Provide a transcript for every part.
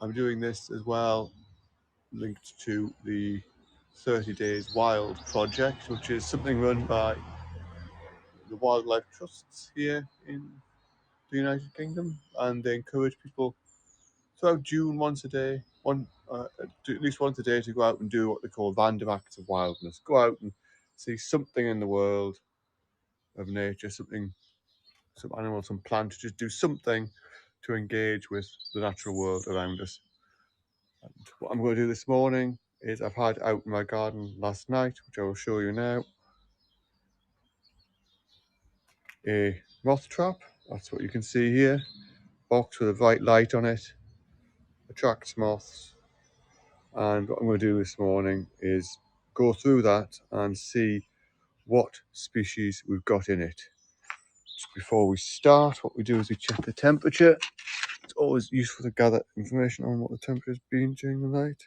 I'm doing this as well, linked to the 30 Days Wild project, which is something run by the wildlife trusts here in the United Kingdom, and they encourage people throughout June once a day, at least once a day, to go out and do what they call random acts of wildness. Go out and see something in the world of nature, something, some animal, some plant, just do something to engage with the natural world around us. And what I'm going to do this morning is I've had out in my garden last night, which I will show you now, a moth trap. That's what you can see here. Box with a bright light on it. Attracts moths. And what I'm going to do this morning is go through that and see what species we've got in it. Just before we start, what we do is we check the temperature. It's always useful to gather information on what the temperature has been during the night.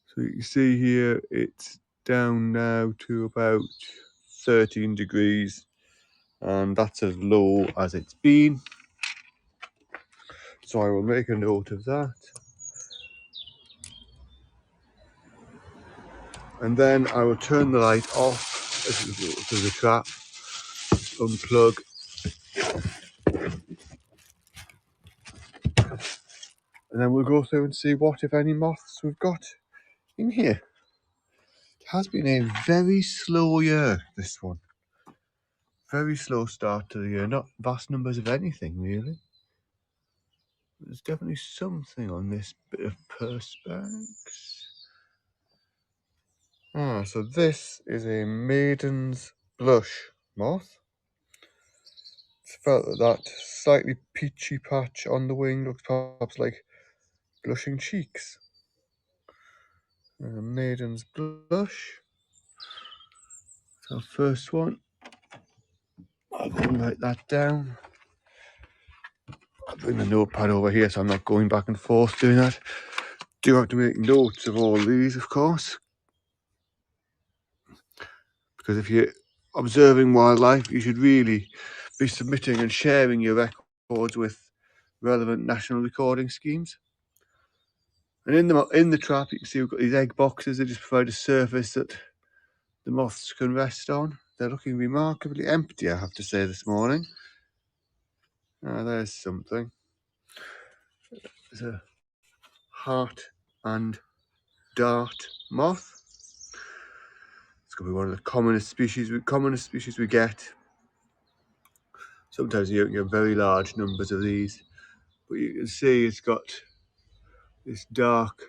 So you can see here it's down now to about 13 degrees, and that's as low as it's been. So I will make a note of that. And then I will turn the light off to the trap, unplug, and then we'll go through and see what, if any, moths we've got in here. It has been a very slow year, this one. Very slow start to the year, not vast numbers of anything really. There's definitely something on this bit of perspex. So this is a maiden's blush moth. It's felt that slightly peachy patch on the wing looks perhaps like blushing cheeks. Maiden's blush. So first one. I'll go and write that down. I'll bring the notepad over here so I'm not going back and forth doing that. Do have to make notes of all these, of course, because if you're observing wildlife, you should really be submitting and sharing your records with relevant national recording schemes. And in the trap, you can see we've got these egg boxes that just provide a surface that the moths can rest on. They're looking remarkably empty, I have to say, this morning. There's something. There's a heart and dart moth. It's going to be one of the commonest species we get. Sometimes you don't get very large numbers of these, but you can see it's got this dark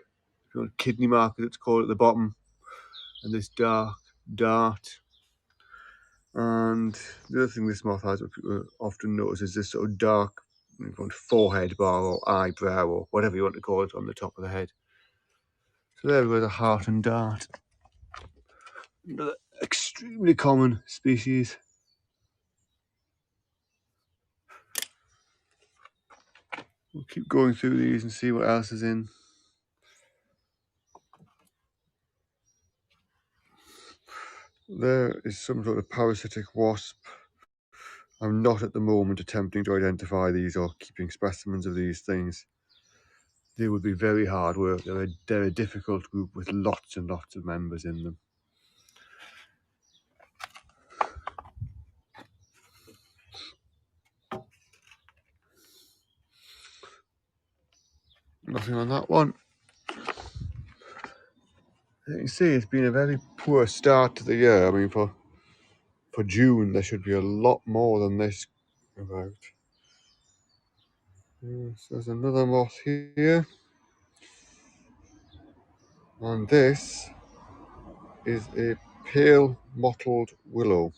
kidney mark, as it's called, at the bottom, and this dark dart. And the other thing this moth has, what people often notice, is this sort of dark forehead bar or eyebrow or whatever you want to call it on the top of the head. So there we go, the heart and dart. Another extremely common species. We'll keep going through these and see what else is in. There is some sort of parasitic wasp. I'm not at the moment attempting to identify these or keeping specimens of these things. They would be very hard work. They're a difficult group with lots and lots of members in them. Nothing on that one. You can see it's been a very poor start to the year. I mean, for June, there should be a lot more than this about. Yes, there's another moth here. And this is a pale mottled willow,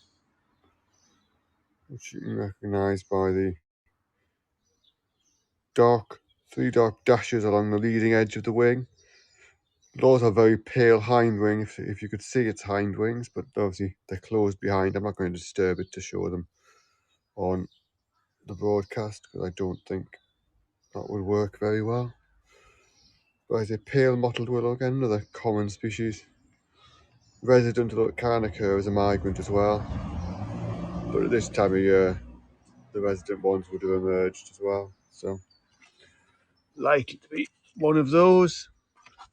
which you can recognise by the three dark dashes along the leading edge of the wing. Those are very pale hind wing, if you could see its hind wings, but obviously they're closed behind. I'm not going to disturb it to show them on the broadcast because I don't think that would work very well. But it's a pale mottled willow, again, another common species. Resident, although it can occur as a migrant as well. But at this time of year, the resident ones would have emerged as well. So, likely to be one of those.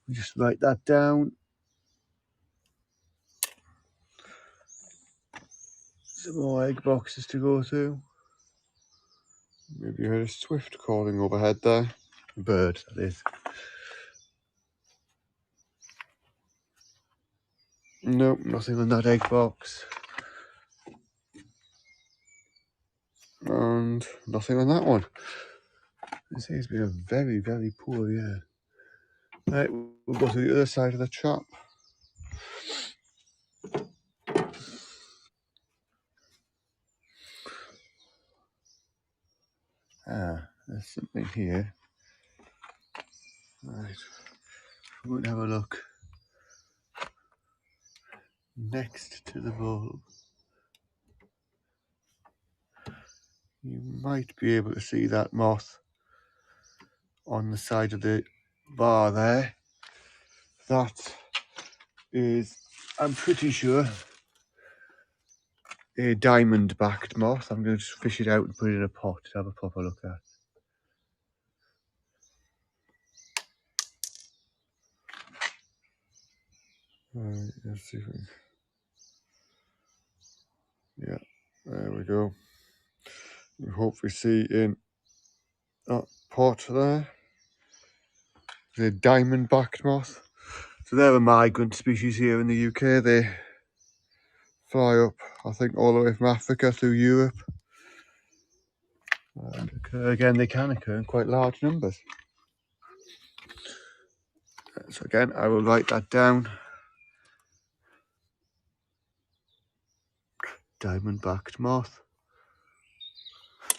Just write that down. Some more egg boxes to go through. Maybe you heard a swift calling overhead there. A bird, that is. Nope, nothing on that egg box. And nothing on that one. This has been a very, very poor year. Right, we'll go to the other side of the trap. There's something here. Right, we're going to have a look next to the bulb. You might be able to see that moth on the side of the bar there. That is, I'm pretty sure, a diamond-backed moth. I'm going to just fish it out and put it in a pot to have a proper look at. Right, let's see if we can... Yeah, there we go. You hopefully see in that pot there the diamond-backed moth. So they're a migrant species here in the UK. They fly up, I think, all the way from Africa through Europe. And again, they can occur in quite large numbers. So again, I will write that down. Diamond-backed moth.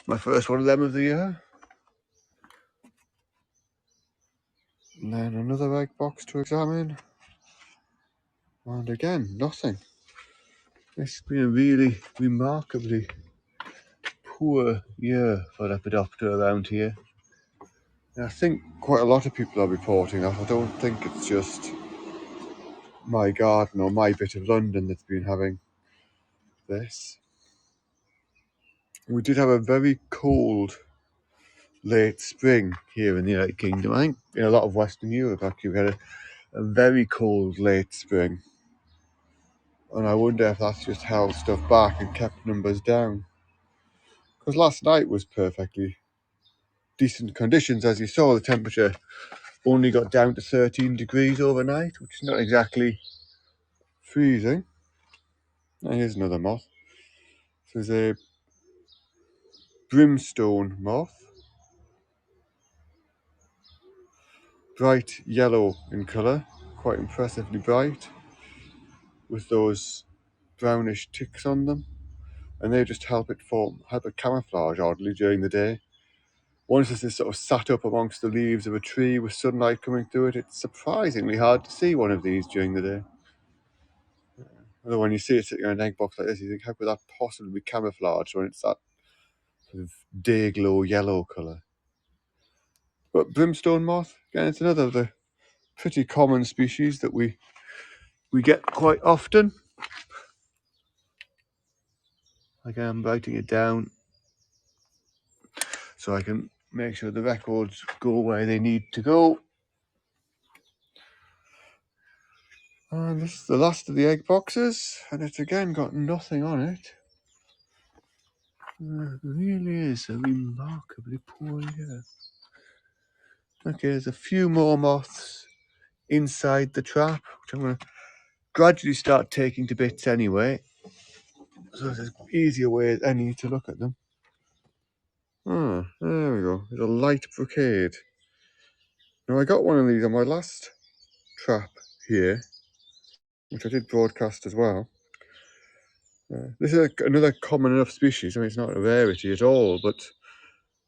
My first one of them of the year. And then another egg box to examine. And again, nothing. It's been a really remarkably poor year for Lepidoptera around here. And I think quite a lot of people are reporting that. I don't think it's just my garden or my bit of London that's been having this. We did have a very cold late spring here in the United Kingdom. I think in a lot of Western Europe actually we had a very cold late spring. And I wonder if that's just held stuff back and kept numbers down. Because last night was perfectly decent conditions. As you saw, the temperature only got down to 13 degrees overnight, which is not exactly freezing. And here's another moth. This is a brimstone moth. Bright yellow in colour, quite impressively bright, with those brownish ticks on them. And they just help it camouflage oddly during the day. Once this is sort of sat up amongst the leaves of a tree with sunlight coming through it, it's surprisingly hard to see one of these during the day. Although when you see it sitting on an egg box like this, you think, how could that possibly be camouflaged when it's that sort of day glow yellow colour? But brimstone moth, again, it's another of the pretty common species that we get quite often. Again, I'm writing it down so I can make sure the records go where they need to go. And this is the last of the egg boxes, and it's again got nothing on it. It really is a remarkably poor year. Okay, there's a few more moths inside the trap, which I'm going to gradually start taking to bits anyway. So there's an easier way as any to look at them. Ah, there we go. There's a light brocade. Now I got one of these on my last trap here, which I did broadcast as well. This is another common enough species. I mean, it's not a rarity at all, but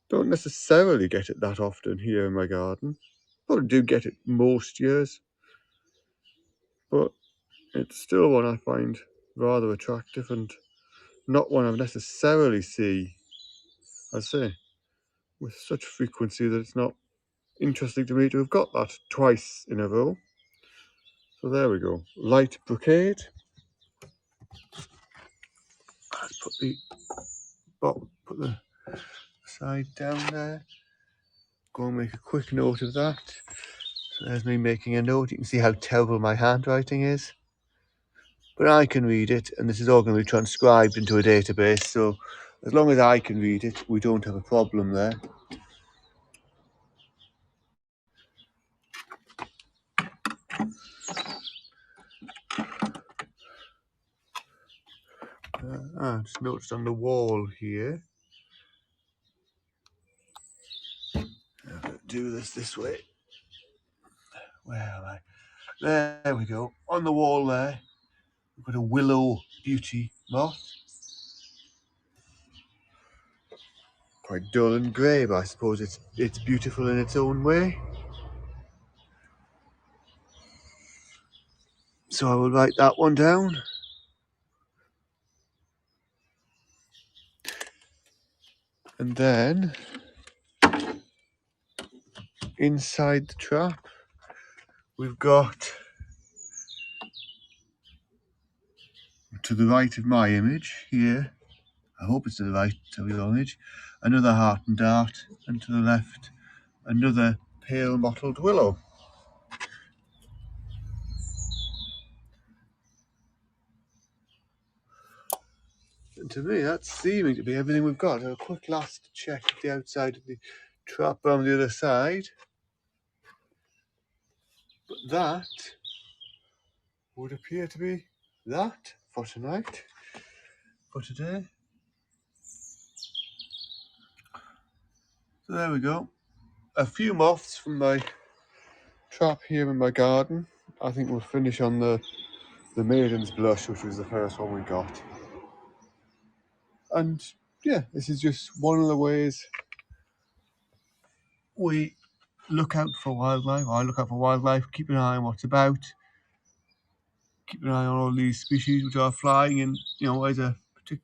don't necessarily get it that often here in my garden. Probably do get it most years, but it's still one I find rather attractive and not one I necessarily see, I'd say, with such frequency that it's not interesting to me to have got that twice in a row. So there we go, light brocade. Let's put the side down there. Go and make a quick note of that. So there's me making a note. You can see how terrible my handwriting is. But I can read it, and this is all going to be transcribed into a database, so as long as I can read it, we don't have a problem there. I just noticed on the wall here. Do this way. Where am I? There we go. On the wall there, we've got a willow beauty moth. Quite dull and grey, but I suppose it's beautiful in its own way. So I will write that one down. And then inside the trap, we've got, to the right of my image here, I hope it's to the right of your image, another heart and dart, and to the left, another pale mottled willow. And to me, that's seeming to be everything we've got. A quick last check at the outside of the trap on the other side. But that would appear to be that for tonight, for today. So there we go. A few moths from my trap here in my garden. I think we'll finish on the Maiden's Blush, which was the first one we got. And yeah, this is just one of the ways we look out for wildlife. I look out for wildlife, keep an eye on what's about, keep an eye on all these species which are flying in, as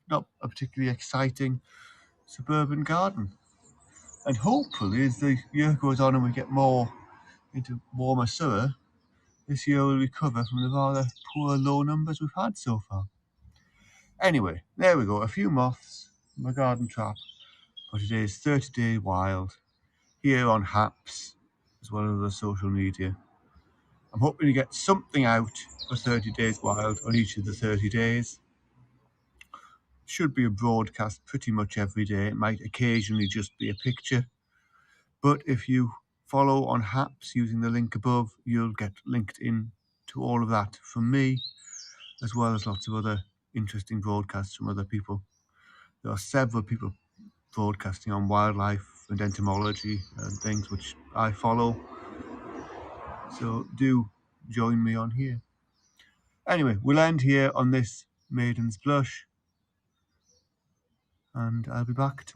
not a particularly exciting suburban garden. And hopefully, as the year goes on and we get more into warmer summer, this year will recover from the rather poor low numbers we've had so far. Anyway, there we go. A few moths in my garden trap for today's 30 Day Wild here on Haps as well as the social media. I'm hoping to get something out for 30 Days Wild on each of the 30 days. Should be a broadcast pretty much every day. It might occasionally just be a picture. But if you follow on Haps using the link above, you'll get linked in to all of that from me, as well as lots of other interesting broadcasts from other people. There are several people broadcasting on wildlife and entomology and things which I follow. So do join me on here. Anyway, we'll end here on this Maiden's Blush, and I'll be back tomorrow.